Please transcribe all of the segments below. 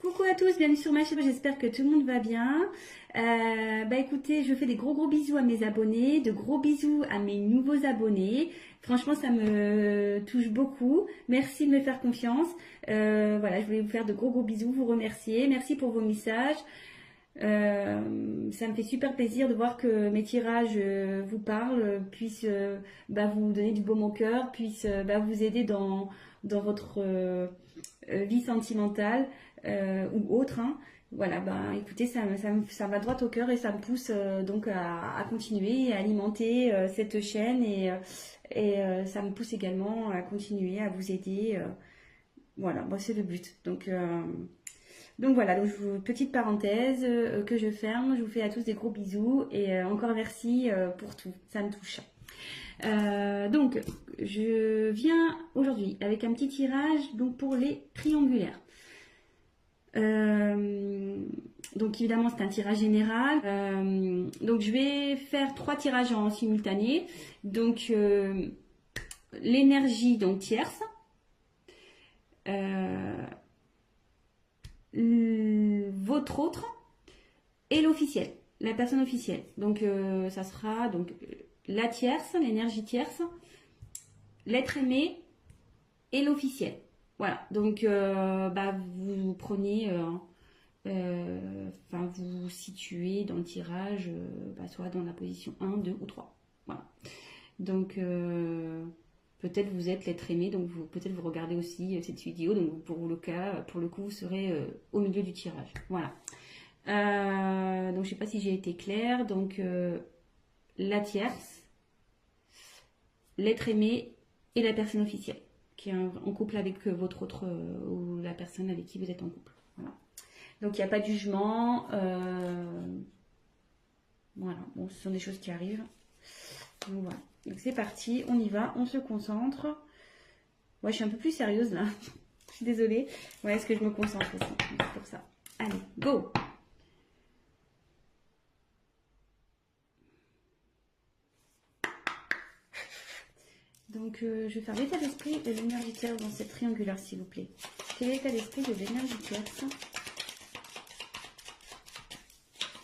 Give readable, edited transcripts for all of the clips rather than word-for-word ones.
Coucou à tous, bienvenue sur ma chaîne, j'espère que tout le monde va bien. Écoutez, je fais des gros bisous à mes abonnés, de gros bisous à mes nouveaux abonnés. Franchement, ça me touche beaucoup. Merci de me faire confiance. Voilà, je voulais vous faire de gros bisous, vous remercier. Merci pour vos messages. Ça me fait super plaisir de voir que mes tirages vous parlent, puissent vous donner du baume au cœur, puissent vous aider dans votre vie sentimentale ou autre. Hein. Voilà, écoutez, ça va droit au cœur et ça me pousse donc à continuer et à alimenter cette chaîne et ça me pousse également à continuer à vous aider. Voilà, moi c'est le but. Donc voilà, petite parenthèse que je ferme. Je vous fais à tous des gros bisous et encore merci pour tout, ça me touche. Donc je viens aujourd'hui avec un petit tirage donc pour les triangulaires. Donc évidemment c'est un tirage général. Donc je vais faire 3 tirages en simultané. Donc l'énergie donc tierce. Votre autre et l'officiel, la personne officielle. Donc ça sera donc la tierce, l'énergie tierce, l'être aimé et l'officiel. Voilà, donc vous prenez, vous vous situez dans le tirage, soit dans la position 1, 2 ou 3. Voilà. Donc peut-être vous êtes l'être aimé, donc peut-être vous regardez aussi cette vidéo, donc pour le coup, vous serez au milieu du tirage. Voilà. Donc je sais pas si j'ai été claire. Donc la tierce, l'être aimé et la personne officielle qui est en couple avec votre autre ou la personne avec qui vous êtes en couple. Voilà. Donc il n'y a pas de jugement. Voilà. Bon, ce sont des choses qui arrivent. Donc voilà. Donc c'est parti, on y va, on se concentre. Ouais, je suis un peu plus sérieuse là. Je suis désolée. Ouais, est-ce que je me concentre aussi? C'est pour ça. Allez, go! Donc je vais faire l'état d'esprit de l'énergie tierce dans cette triangulaire, s'il vous plaît. Quel est l'état d'esprit de l'énergie tierce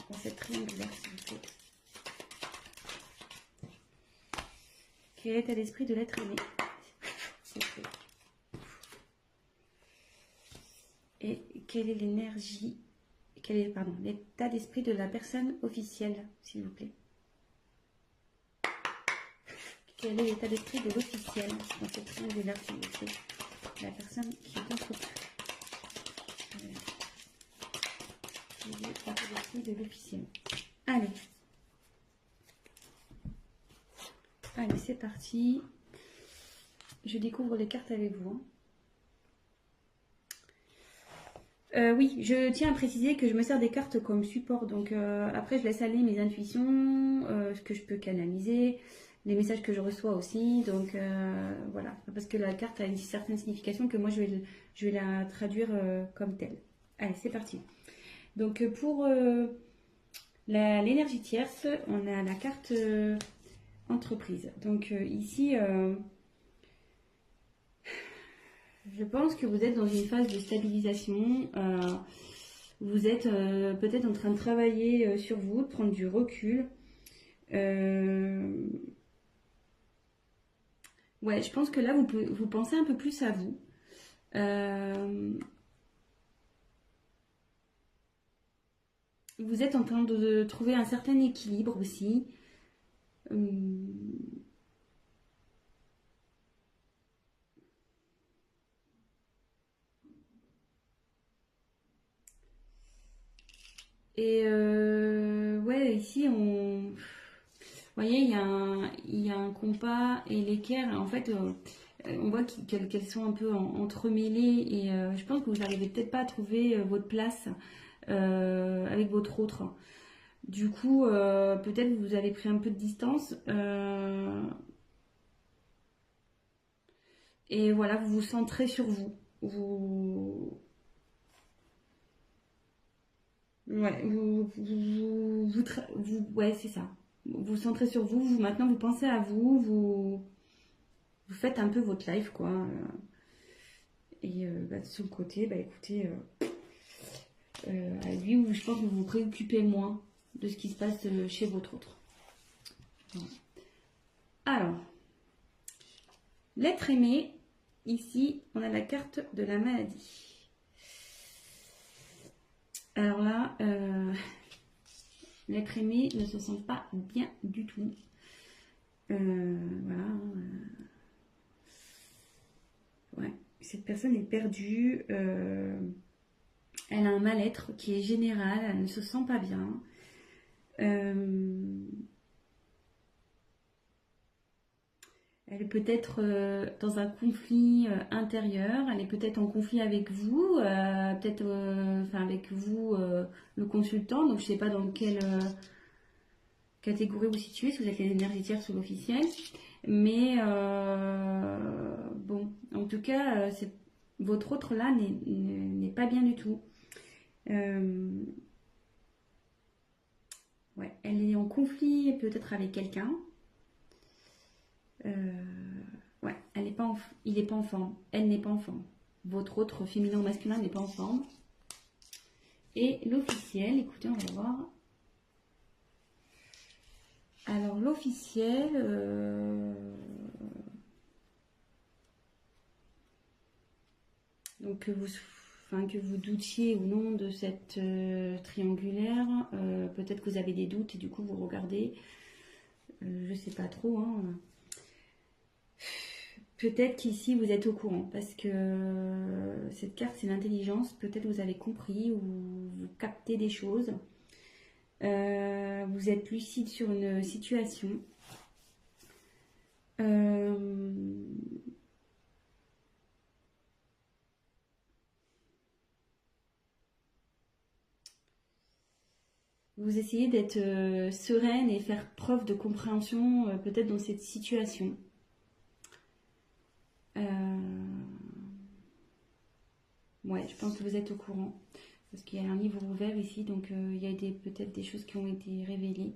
dans cette triangulaire, s'il vous plaît? Quel est l'état d'esprit de l'être aimé? Et quelle est l'énergie, l'état d'esprit de la personne officielle, s'il vous plaît? Quel est l'état d'esprit de l'officiel dans cette triangulaire, s'il vous plaît? La personne qui est en couple. Quel est l'état d'esprit de l'officiel? Allez. Allez, c'est parti. Je découvre les cartes avec vous. Oui, je tiens à préciser que je me sers des cartes comme support. Donc après, je laisse aller mes intuitions, ce que je peux canaliser, les messages que je reçois aussi. Donc voilà, parce que la carte a une certaine signification que moi, je vais la traduire comme telle. Allez, c'est parti. Donc pour l'énergie tierce, on a la carte entreprise. Donc ici... je pense que vous êtes dans une phase de stabilisation. Vous êtes peut-être en train de travailler sur vous, de prendre du recul. Ouais, je pense que là, vous pensez un peu plus à vous. Vous êtes en train de trouver un certain équilibre aussi. Et ouais, ici, vous voyez, il y a un compas et l'équerre. En fait, on voit qu'elles sont un peu entremêlées et je pense que vous n'arrivez peut-être pas à trouver votre place avec votre autre. Du coup, peut-être vous avez pris un peu de distance. Et voilà, vous vous centrez sur vous. Ouais, ouais, c'est ça. Vous vous centrez sur vous, maintenant vous pensez à vous, vous faites un peu votre life, quoi. Et de son côté, écoutez, à lui, ou je pense que vous vous préoccupez moins de ce qui se passe chez votre autre. Voilà. Alors, l'être aimé, ici, on a la carte de la maladie. Alors là, l'être aimé ne se sent pas bien du tout. Voilà. Ouais, cette personne est perdue. Elle a un mal-être qui est général. Elle ne se sent pas bien. Elle est peut-être dans un conflit intérieur. Elle est peut-être en conflit avec vous, peut-être enfin avec vous, le consultant. Donc je ne sais pas dans quelle catégorie vous situez, si vous êtes les énergies tierces ou l'officiel. Mais bon, en tout cas, votre autre là n'est pas bien du tout. Ouais, elle est en conflit peut-être avec quelqu'un. Ouais, il n'est pas en forme. Elle n'est pas en forme. Votre autre féminin ou masculin n'est pas en forme. Et l'officiel, écoutez, on va voir. Alors l'officiel, donc que vous doutiez ou non de cette triangulaire, peut-être que vous avez des doutes et du coup vous regardez, je sais pas trop, hein. Peut-être qu'ici vous êtes au courant parce que cette carte c'est l'intelligence, peut-être vous avez compris ou vous captez des choses, vous êtes lucide sur une situation. Vous essayez d'être sereine et faire preuve de compréhension peut-être dans cette situation. Ouais, je pense que vous êtes au courant. Parce qu'il y a un livre ouvert ici, donc il y a peut-être des choses qui ont été révélées.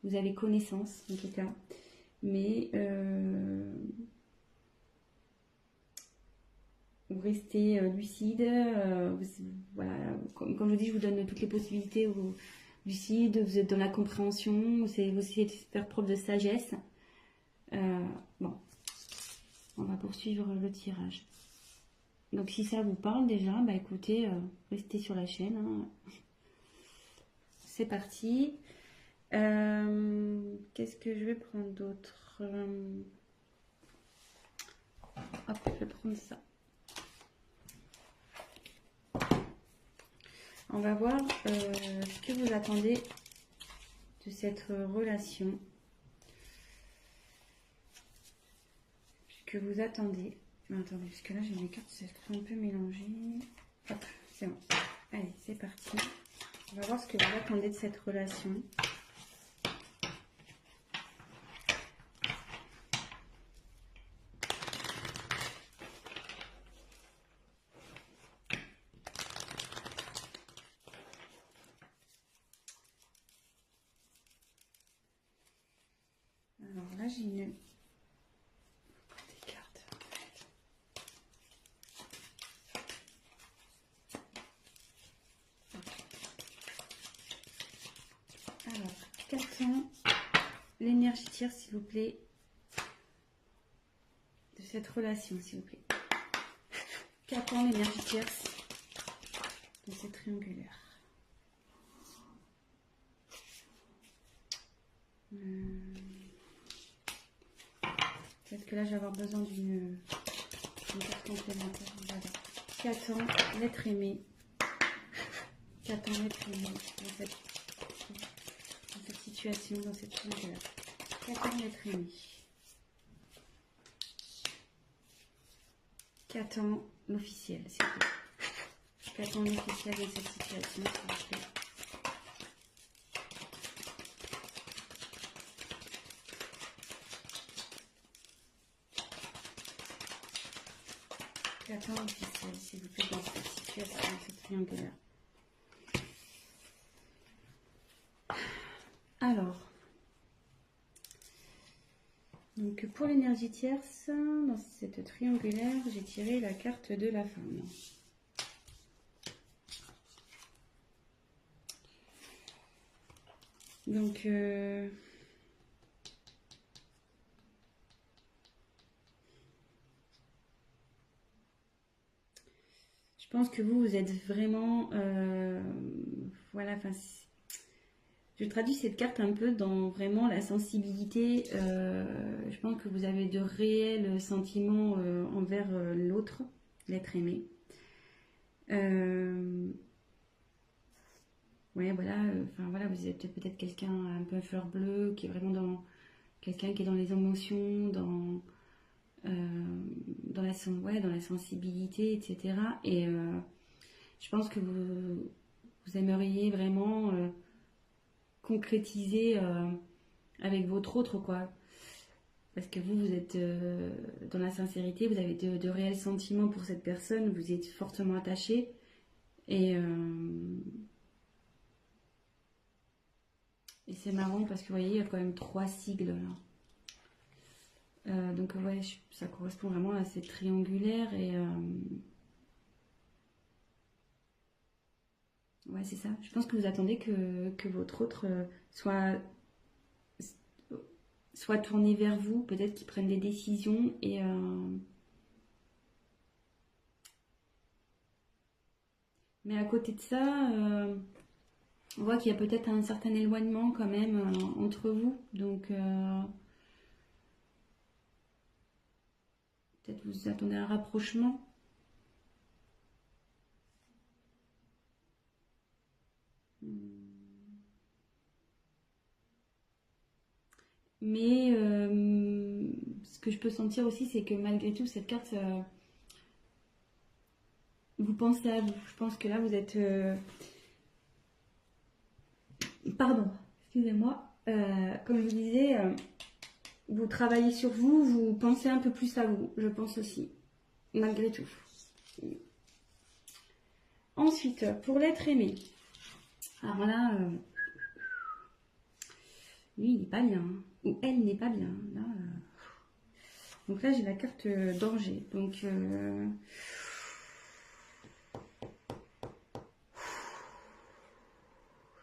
Vous avez connaissance, en tout cas. Mais vous restez lucide. Voilà, comme je dis, je vous donne toutes les possibilités. Lucide, vous êtes dans la compréhension, vous essayez de faire preuve de sagesse. Bon, on va poursuivre le tirage. Donc si ça vous parle déjà, bah écoutez, restez sur la chaîne. Hein. C'est parti. Qu'est-ce que je vais prendre d'autre? Hop, je vais prendre ça. On va voir ce que vous attendez de cette relation. Ce que vous attendez. Attendez, parce que là j'ai mes cartes, c'est un peu mélangé. Hop, c'est bon. Allez, c'est parti. On va voir ce que vous attendez de cette relation. Alors là j'ai une... des cartes. Alors, qu'attend l'énergie tierce, s'il vous plaît, de cette relation, s'il vous plaît. Qu'attend l'énergie tierce de cette triangulaire? Peut-être que là, je vais avoir besoin d'une carte complémentaire. Voilà. Qu'attend l'être aimé? Qu'attend l'être aimé dans cette situation, dans cette triangulaire? Qu'attend l'être aimé? Qu'attend l'officiel, s'il vous plaît? Qu'attend l'officiel dans cette situation, s'il vous plaît? Qu'attend l'officiel, s'il vous plaît, dans cette situation, dans cette triangulaire? Alors, donc pour l'énergie tierce, dans cette triangulaire, j'ai tiré la carte de la femme. Donc, je pense que vous êtes vraiment... voilà, enfin, je traduis cette carte un peu dans vraiment la sensibilité. Je pense que vous avez de réels sentiments envers l'autre, l'être aimé. Ouais, voilà, enfin voilà, vous êtes peut-être quelqu'un un peu fleur bleue, qui est vraiment dans quelqu'un qui est dans les émotions, ouais, dans la sensibilité, etc. Et je pense que vous aimeriez vraiment concrétiser avec votre autre, quoi. Parce que vous êtes dans la sincérité, vous avez de réels sentiments pour cette personne, vous êtes fortement attaché. Et c'est marrant parce que vous voyez, il y a quand même 3 sigles là. Donc ouais, ça correspond vraiment à cette triangulaire et ouais, c'est ça. Je pense que vous attendez que votre autre soit tourné vers vous, peut-être qu'il prenne des décisions mais à côté de ça, on voit qu'il y a peut-être un certain éloignement quand même entre vous. Donc peut-être vous attendez un rapprochement. Mais ce que je peux sentir aussi, c'est que malgré tout, cette carte, vous pensez à vous. Je pense que là, vous êtes... Pardon, excusez-moi. Comme je vous disais, vous travaillez sur vous, vous pensez un peu plus à vous, je pense aussi, malgré tout. Ensuite, pour l'être aimé. Alors là, lui, il n'est pas bien. Hein. Ou elle n'est pas bien. Là, donc là, j'ai la carte danger. Donc...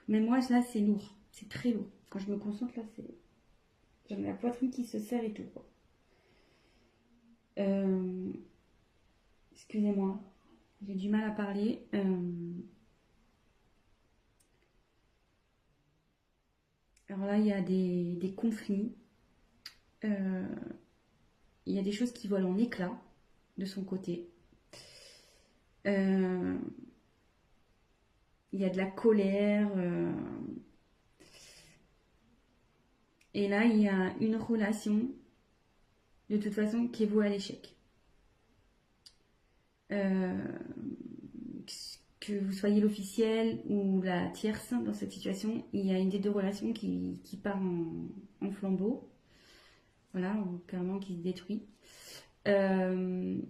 mais moi, là, c'est lourd. C'est très lourd. Quand je me concentre, là, c'est... J'ai la poitrine qui se serre et tout. Excusez-moi. J'ai du mal à parler. Alors là, il y a des conflits. Il y a des choses qui volent en éclats de son côté. Il y a de la colère. Et là, il y a une relation, de toute façon, qui est vouée à l'échec. Que vous soyez l'officiel ou la tierce dans cette situation, il y a une des deux relations qui part en flambeau. Voilà, ou clairement qui se détruit. Je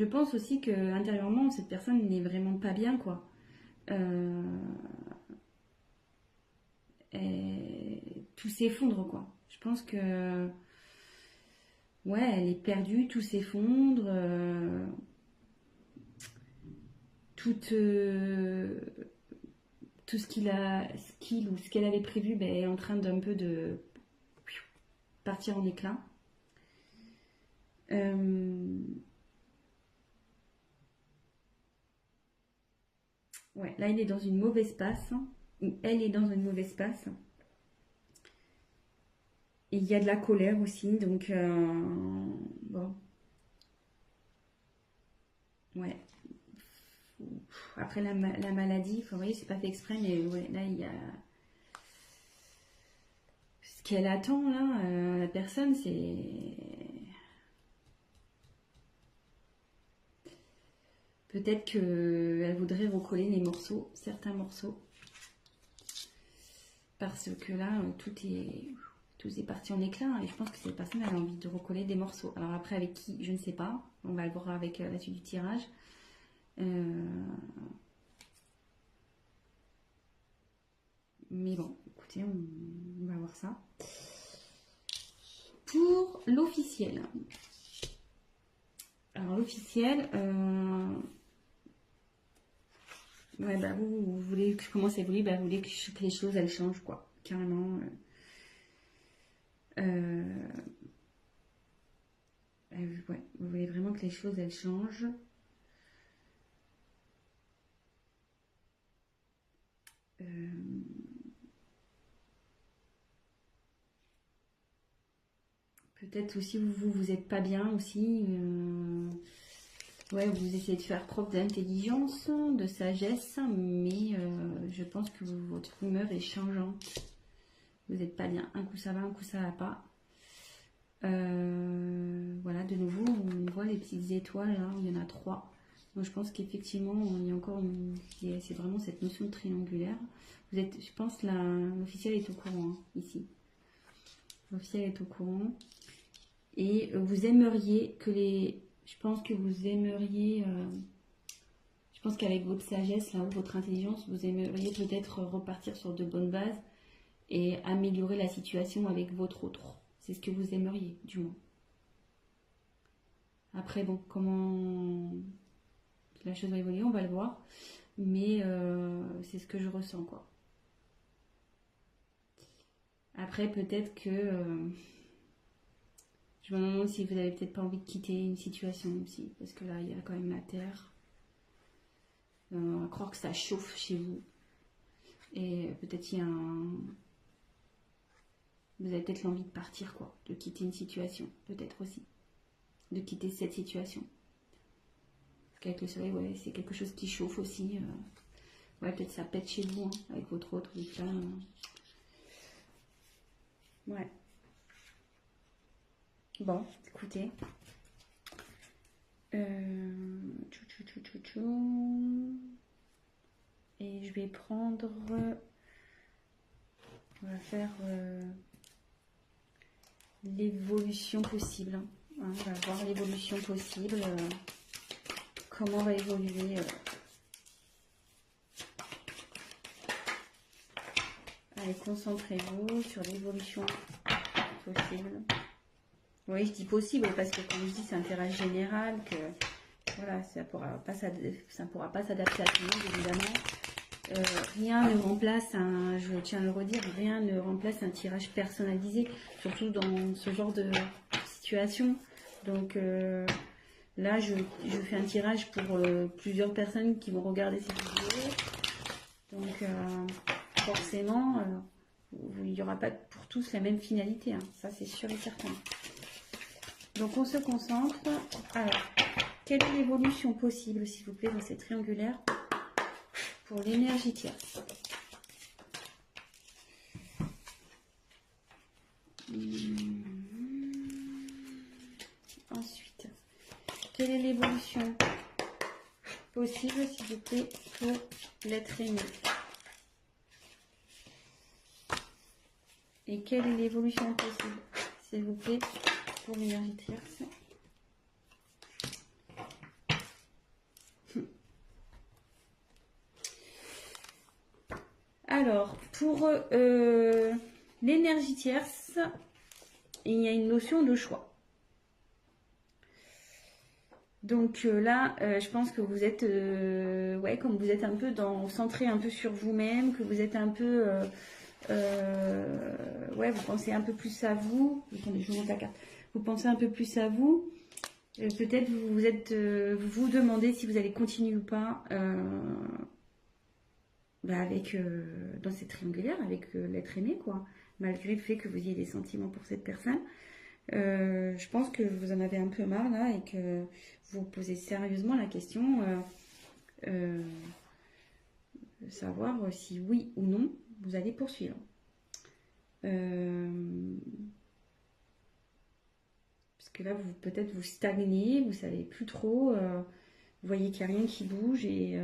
pense aussi que intérieurement, cette personne n'est vraiment pas bien, quoi. Tout s'effondre, quoi. Je pense que ouais, elle est perdue, tout s'effondre. Tout ce qu'il ou ce qu'elle avait prévu ben, est en train d'un peu de partir en éclat. Ouais, là il est dans une mauvaise passe, ou elle est dans une mauvaise passe. Et il y a de la colère aussi, donc bon. Ouais. Après la maladie, vous voyez, c'est pas fait exprès, mais ouais, là il y a ce qu'elle attend là, la personne, c'est peut-être qu'elle voudrait recoller les morceaux, certains morceaux, parce que là tout est parti en éclat et je pense que cette personne a envie de recoller des morceaux. Alors après avec qui, je ne sais pas, on va le voir avec la suite du tirage. Mais bon, écoutez, on va voir ça. Pour l'officiel. Alors l'officiel, Ouais, bah vous voulez que je commence à évoluer, bah vous voulez que les choses elles changent quoi, carrément. Ouais, vous voulez vraiment que les choses elles changent. Peut-être aussi vous êtes pas bien aussi. Ouais, vous essayez de faire preuve d'intelligence, de sagesse, mais je pense que votre humeur est changeante. Vous n'êtes pas bien. Un coup ça va, un coup ça va pas. Voilà, de nouveau, on voit les petites étoiles là, il y en a 3. Donc je pense qu'effectivement, il y a encore c'est vraiment cette notion de triangulaire. Vous êtes, je pense, l'officiel est au courant hein, ici. L'officiel est au courant. Et vous aimeriez que je pense que vous aimeriez, je pense qu'avec votre sagesse, là, ou votre intelligence, vous aimeriez peut-être repartir sur de bonnes bases et améliorer la situation avec votre autre. C'est ce que vous aimeriez, du moins. Après, bon, comment la chose va évoluer, on va le voir. Mais c'est ce que je ressens, quoi. Après, peut-être que... je me demande si vous avez peut-être pas envie de quitter une situation aussi. Parce que là, il y a quand même la Terre. On va croire que ça chauffe chez vous. Et peut-être il y a vous avez peut-être l'envie de partir, quoi. De quitter une situation, peut-être aussi. De quitter cette situation. Parce qu'avec le soleil, ouais, c'est quelque chose qui chauffe aussi. Ouais, peut-être ça pète chez vous, hein, avec votre autre. Là, ouais. Bon, écoutez. Et je vais prendre... On va faire l'évolution possible. Hein. On va voir l'évolution possible. Comment va évoluer... Allez, concentrez-vous sur l'évolution possible. Oui, je dis possible parce que comme je dis, c'est un tirage général, que voilà, ça pourra pas s'adapter à tout le monde, évidemment. Rien ne remplace je tiens à le redire, rien ne remplace un tirage personnalisé, surtout dans ce genre de situation. Donc là, je fais un tirage pour plusieurs personnes qui vont regarder cette vidéo. Donc forcément, il n'y aura pas pour tous la même finalité, hein. Ça c'est sûr et certain. Donc on se concentre. Alors, quelle est l'évolution possible, s'il vous plaît, dans ces triangulaires pour l'énergie tierce? Ensuite, quelle est l'évolution possible, s'il vous plaît, pour l'être aimé? Et quelle est l'évolution possible, s'il vous plaît, pour l'énergie tierce? Alors, pour l'énergie tierce, il y a une notion de choix. Donc là, je pense que vous êtes, ouais, comme vous êtes un peu centré un peu sur vous-même, que vous êtes un peu, ouais, vous pensez un peu plus à vous. Attendez, je vous montre la carte. Vous pensez un peu plus à vous. Peut-être vous vous demandez si vous allez continuer ou pas avec dans cette triangulaire, avec l'être aimé, quoi. Malgré le fait que vous ayez des sentiments pour cette personne. Je pense que vous en avez un peu marre là et que vous vous posez sérieusement la question de savoir si oui ou non vous allez poursuivre. Parce que là, peut-être vous stagnez, vous savez plus trop, vous voyez qu'il n'y a rien qui bouge et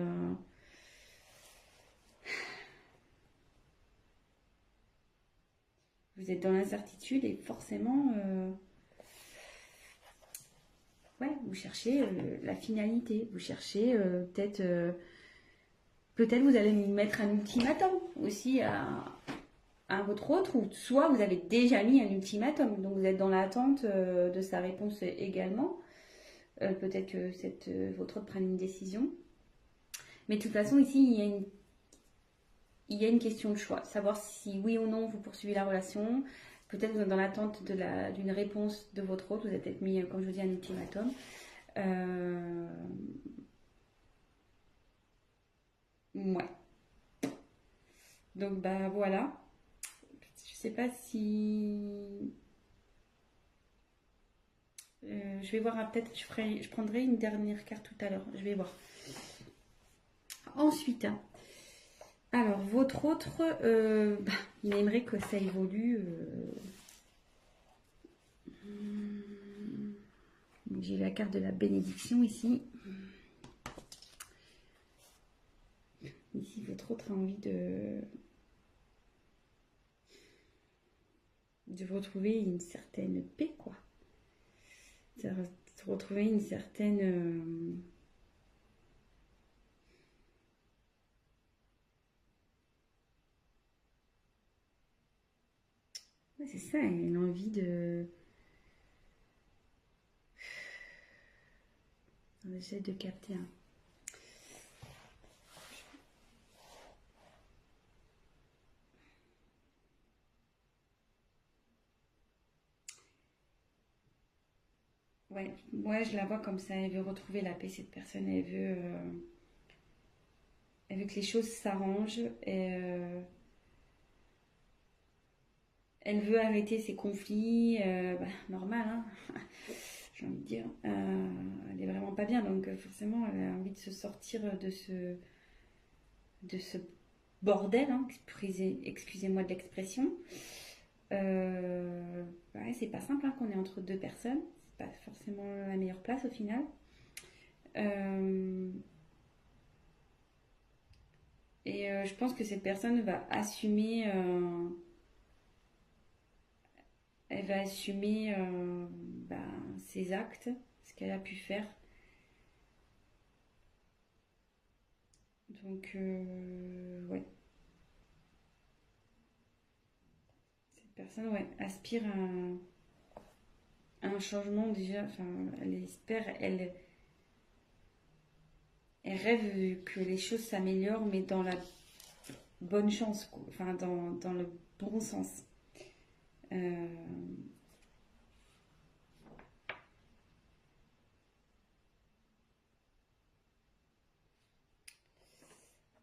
vous êtes dans l'incertitude et forcément, ouais, vous cherchez la finalité, vous cherchez peut-être vous allez mettre un ultimatum aussi à votre autre, ou soit vous avez déjà mis un ultimatum, donc vous êtes dans l'attente de sa réponse également. Peut-être que votre autre prenne une décision. Mais de toute façon, ici, il y a une question de choix. Savoir si oui ou non vous poursuivez la relation. Peut-être vous êtes dans l'attente d'une réponse de votre autre. Vous avez peut-être mis, comme je vous dis, un ultimatum. Ouais. Donc, bah voilà. Je sais pas si. Je vais voir, peut-être je prendrai une dernière carte tout à l'heure. Je vais voir. Ensuite, alors votre autre, il aimerait que ça évolue. J'ai la carte de la bénédiction ici. Ici, votre autre a envie de retrouver une certaine paix, quoi. De retrouver une certaine... Ouais, c'est ça, une envie de... J'essaie de capter. Hein. Ouais, je la vois comme ça. Elle veut retrouver la paix, cette personne. Elle veut que les choses s'arrangent. Elle veut arrêter ses conflits. Normal, hein, j'ai envie de dire. Elle est vraiment pas bien. Donc, forcément, elle a envie de se sortir de ce bordel. Hein, excusez-moi de l'expression. Ouais, c'est pas simple hein, qu'on est entre deux personnes. C'est pas forcément la meilleure place au final. Je pense que cette personne va assumer, elle va assumer ses actes, ce qu'elle a pu faire. Donc, ouais. Cette personne, ouais, aspire à un changement déjà. Enfin, elle espère, elle rêve que les choses s'améliorent, mais dans la bonne chance, quoi. Enfin, dans le bon sens. Euh,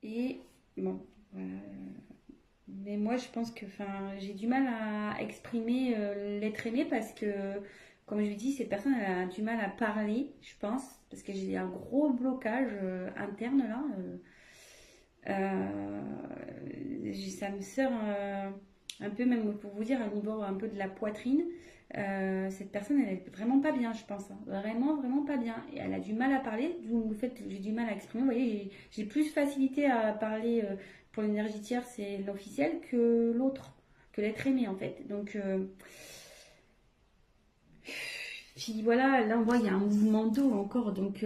et bon, voilà. Mais moi, je pense que, enfin, j'ai du mal à exprimer l'être aimé parce que, comme je vous dis, cette personne elle a du mal à parler, je pense, parce que j'ai un gros blocage interne là. Ça me sort un peu, même pour vous dire, au niveau un peu de la poitrine. Cette personne, elle est vraiment pas bien, je pense. Hein. Vraiment, vraiment pas bien. Et elle a du mal à parler, d'où le fait que j'ai du mal à exprimer. Vous voyez, j'ai plus facilité à parler pour l'énergie tierce c'est l'officiel que l'autre, que l'être aimé en fait. Donc, puis voilà, là on voit il y a un mouvement d'eau encore. Donc,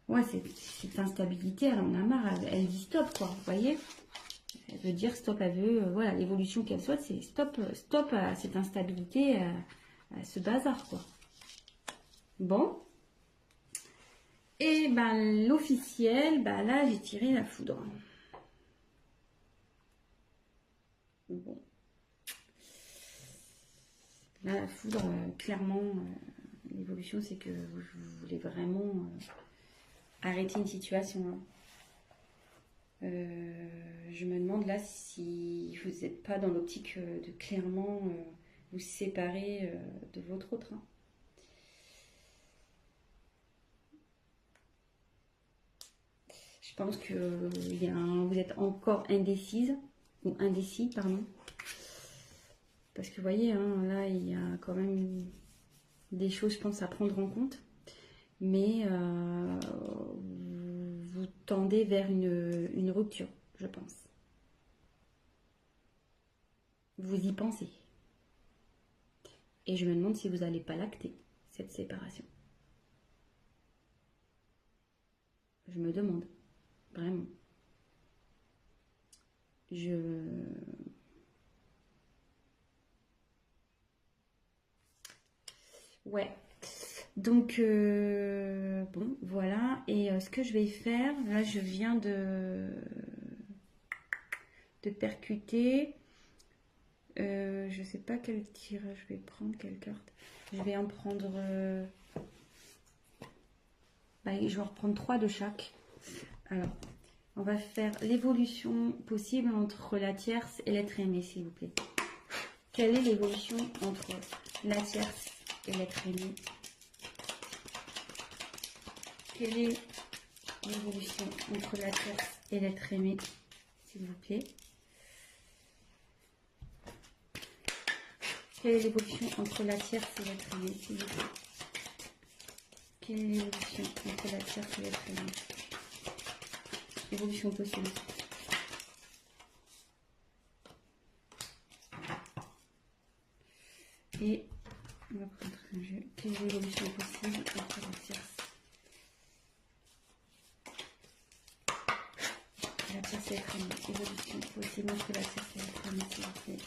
ouais, cette instabilité, elle en a marre. Elle dit stop, quoi. Vous voyez? Elle veut dire stop, elle veut, voilà, l'évolution qu'elle souhaite, c'est stop, stop à cette instabilité, à ce bazar, quoi. Bon. Et ben l'officiel, ben là j'ai tiré la foudre. Bon. Là la foudre, clairement, l'évolution c'est que vous voulez vraiment arrêter une situation. Hein. Je me demande là si vous n'êtes pas dans l'optique de clairement vous séparer de votre autre. Hein. Je pense que vous êtes encore indécise, ou indécis, pardon. Parce que vous voyez, hein, là, il y a quand même des choses, je pense, à prendre en compte. Mais vous tendez vers une rupture, je pense. Vous y pensez. Et je me demande si vous n'allez pas l'acter, cette séparation. Je me demande, vraiment. Ouais. Donc, bon, voilà. Et ce que je vais faire, là, je viens de percuter. Je sais pas quel tirage je vais prendre, quelle carte. Je vais en prendre. Je vais en reprendre 3 de chaque. Alors, on va faire l'évolution possible entre la tierce et l'être aimé, s'il vous plaît. Quelle est l'évolution entre la tierce et l'être aimé? Quelle est l'évolution entre la tierce et l'être aimé, s'il vous plaît? Quelle est l'évolution entre la tierce et l'être aimé, s'il vous plaît? Quelle est l'évolution entre la tierce et l'être aimé? Évolution possible. Et on va prendre un jeu. Quelle est l'évolution possible entre la tierce? La tierce et l'être aimé. Évolution possible entre la tierce et l'être aimé, s'il vous plaît.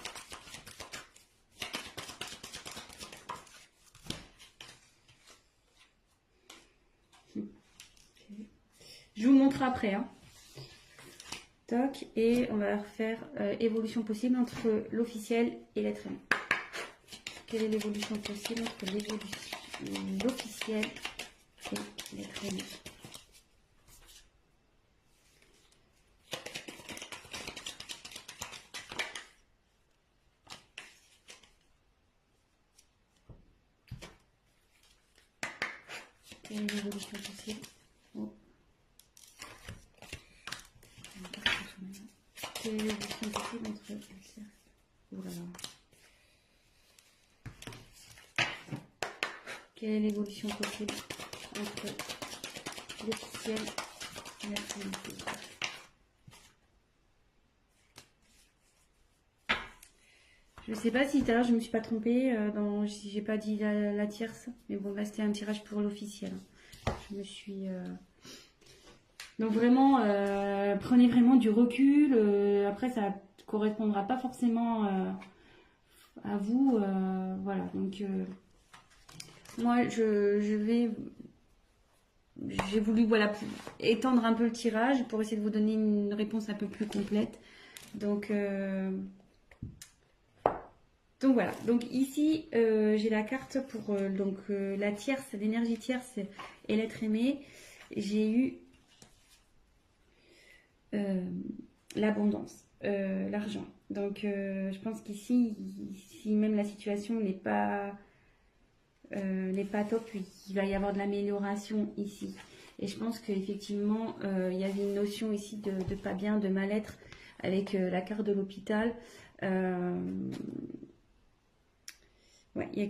Je vous montre après. Hein. Toc, et on va refaire évolution possible entre l'officiel et l'être aimé. Quelle est l'évolution possible entre l'officiel et l'être aimé? Quelle est l'évolution possible? Oh. Quelle est l'évolution possible entre l'officiel? Oh là là. Quelle est l'évolution possible entre l'officiel et l'être aimé? Je sais pas si tout à l'heure je me suis pas trompée, si j'ai pas dit la tierce, mais bon là c'était un tirage pour l'officiel. Je me suis... Donc vraiment, prenez vraiment du recul, après ça correspondra pas forcément à vous, voilà. Donc moi j'ai voulu voilà, étendre un peu le tirage pour essayer de vous donner une réponse un peu plus complète. Donc voilà, donc ici j'ai la carte pour la tierce, l'énergie tierce et l'être aimé. J'ai eu l'abondance, l'argent. Donc je pense qu'ici, si même la situation n'est pas top, il va y avoir de l'amélioration ici. Et je pense qu'effectivement, il y avait une notion ici de pas bien, de mal-être avec la carte de l'hôpital. Ouais, il y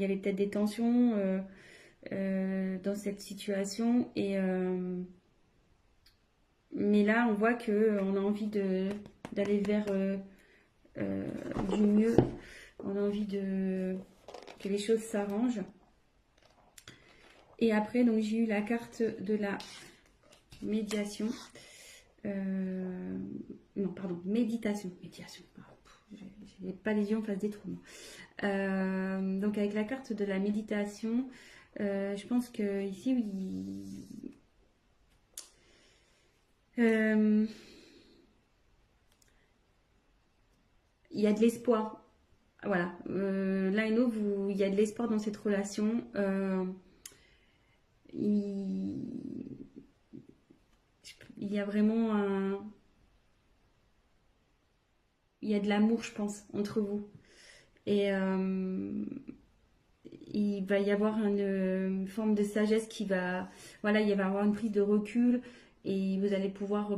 avait peut-être des tensions dans cette situation. Mais là, on voit qu'on a envie d'aller vers du mieux. On a envie que les choses s'arrangent. Et après, donc j'ai eu la carte de la médiation. Non, pardon, méditation. Médiation. J'ai pas les yeux en face des trous. Donc avec la carte de la méditation, je pense que ici, il y a de l'espoir. Voilà. L'un et l'autre, il y a de l'espoir dans cette relation. Il y a vraiment il y a de l'amour, je pense, entre vous. Et il va y avoir une forme de sagesse qui va... Voilà, il va y avoir une prise de recul et vous allez pouvoir,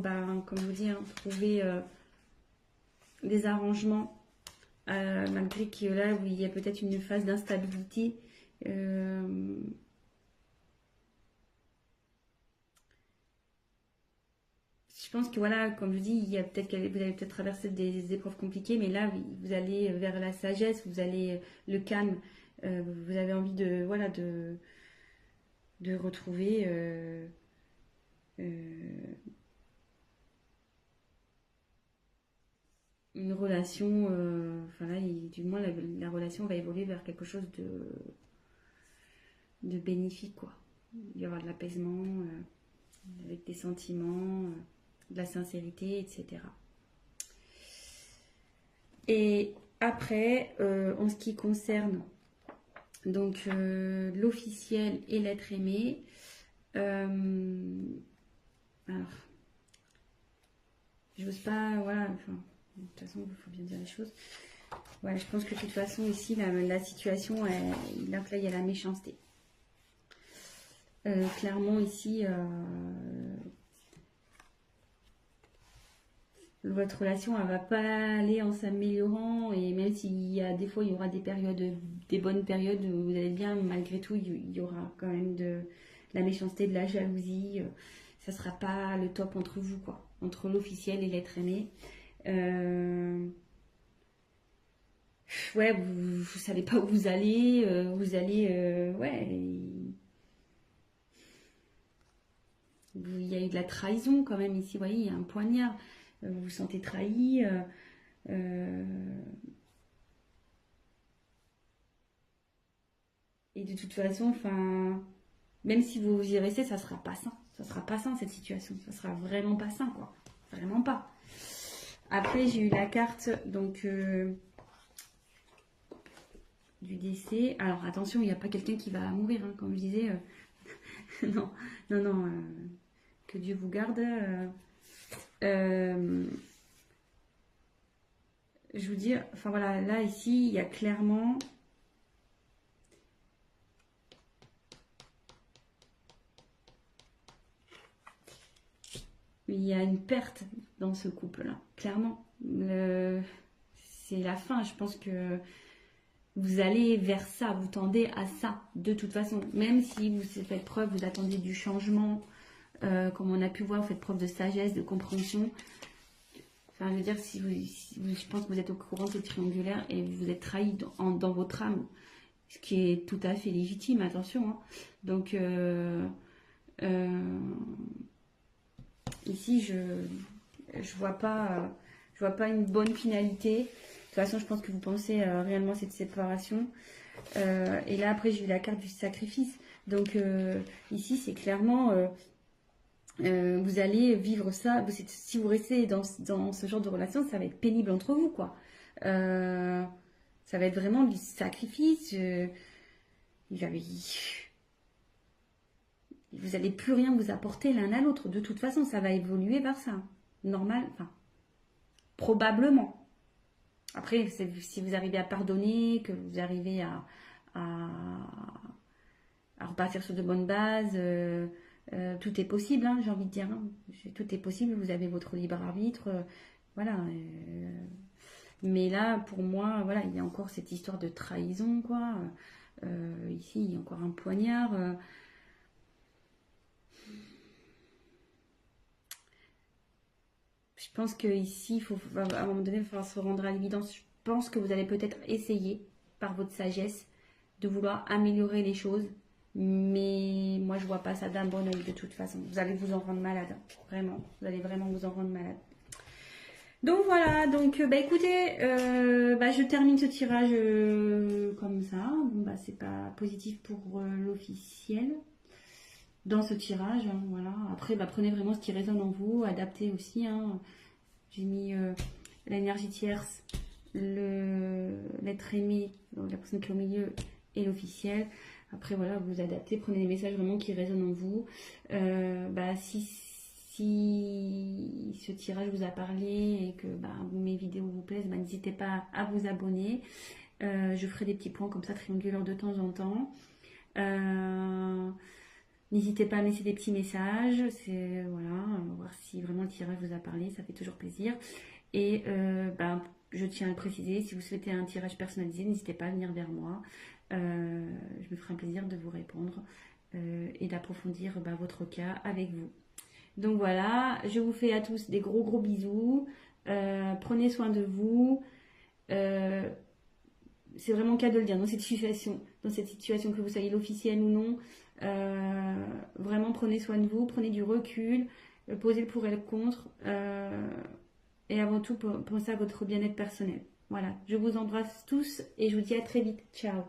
comme je vous dis, trouver des arrangements malgré que là, il y a peut-être une phase d'instabilité. Je pense que voilà, comme je dis, il y a peut-être vous allez peut-être traverser des épreuves compliquées, mais là, vous allez vers la sagesse, vous allez le calme. Vous avez envie de voilà de retrouver une relation. Enfin là, du moins la relation va évoluer vers quelque chose de bénéfique, quoi. Il va y avoir de l'apaisement, avec des sentiments, de la sincérité, etc. Et après, en ce qui concerne donc l'officiel et l'être aimé, alors, j'ose pas, voilà, enfin, de toute façon, il faut bien dire les choses. Ouais, je pense que de toute façon, ici, la situation, là, il y a la méchanceté. Clairement, ici, votre relation, elle va pas aller en s'améliorant. Et même s'il y a des fois, il y aura des périodes, des bonnes périodes où vous allez bien, malgré tout, il y aura quand même de la méchanceté, de la jalousie. Ça sera pas le top entre vous, quoi. Entre l'officiel et l'être aimé. Ouais, vous savez pas où vous allez. Ouais. Il y a eu de la trahison quand même ici. Vous voyez, il y a un poignard. Vous vous sentez trahi. Et de toute façon, enfin, même si vous y restez, ça sera pas sain. Ça sera pas sain cette situation. Ça sera vraiment pas sain, quoi. Vraiment pas. Après, j'ai eu la carte donc du décès. Alors attention, il n'y a pas quelqu'un qui va mourir, hein, comme je disais. Non, non, non. Que Dieu vous garde. Je vous dis, enfin voilà, là ici, il y a clairement il y a une perte dans ce couple-là, clairement. C'est la fin, je pense que vous allez vers ça, vous tendez à ça, de toute façon. Même si vous faites preuve, vous attendez du changement, comme on a pu voir, vous faites preuve de sagesse, de compréhension. Enfin, je veux dire, je pense que vous êtes au courant de ce triangulaire et vous êtes trahi dans votre âme, ce qui est tout à fait légitime, attention. Hein. Donc, ici, je vois pas une bonne finalité. De toute façon, je pense que vous pensez réellement à cette séparation. Et là, après, j'ai eu la carte du sacrifice. Donc, ici, c'est clairement... vous allez vivre ça. Si vous restez dans ce genre de relation, ça va être pénible entre vous, quoi. Ça va être vraiment du sacrifice. Vous n'allez plus rien vous apporter l'un à l'autre. De toute façon, ça va évoluer vers ça. Normal, enfin, probablement. Après, si vous arrivez à pardonner, que vous arrivez à, à repartir sur de bonnes bases, tout est possible, hein, j'ai envie de dire. Hein. Tout est possible, vous avez votre libre arbitre. Voilà. Mais là, pour moi, voilà, il y a encore cette histoire de trahison, quoi. Ici, il y a encore un poignard. Je pense qu'ici, à un moment donné, il va falloir se rendre à l'évidence. Je pense que vous allez peut-être essayer, par votre sagesse, de vouloir améliorer les choses. Mais moi, je vois pas ça d'un bon oeil de toute façon. Vous allez vous en rendre malade. Vraiment. Vous allez vraiment vous en rendre malade. Donc voilà. Donc, bah écoutez, je termine ce tirage comme ça. Bon, bah, c'est pas positif pour l'officiel. Dans ce tirage, hein, voilà. Après, bah, prenez vraiment ce qui résonne en vous, adaptez aussi. Hein. J'ai mis l'énergie tierce, l'être aimé, donc la personne qui est au milieu et l'officiel. Après, voilà, vous adaptez, prenez des messages vraiment qui résonnent en vous. Si ce tirage vous a parlé et que mes vidéos vous plaisent, n'hésitez pas à vous abonner. Je ferai des petits points comme ça, triangulaires de temps en temps. N'hésitez pas à me laisser des petits messages, voilà, voir si vraiment le tirage vous a parlé, ça fait toujours plaisir. Et je tiens à le préciser, si vous souhaitez un tirage personnalisé, n'hésitez pas à venir vers moi. Je me ferai un plaisir de vous répondre et d'approfondir votre cas avec vous. Donc voilà, je vous fais à tous des gros gros bisous. Prenez soin de vous. C'est vraiment le cas de le dire, dans cette situation, que vous soyez l'officiel ou non, vraiment prenez soin de vous, prenez du recul, posez le pour et le contre, et avant tout pensez à votre bien-être personnel. Voilà, je vous embrasse tous et je vous dis à très vite. Ciao.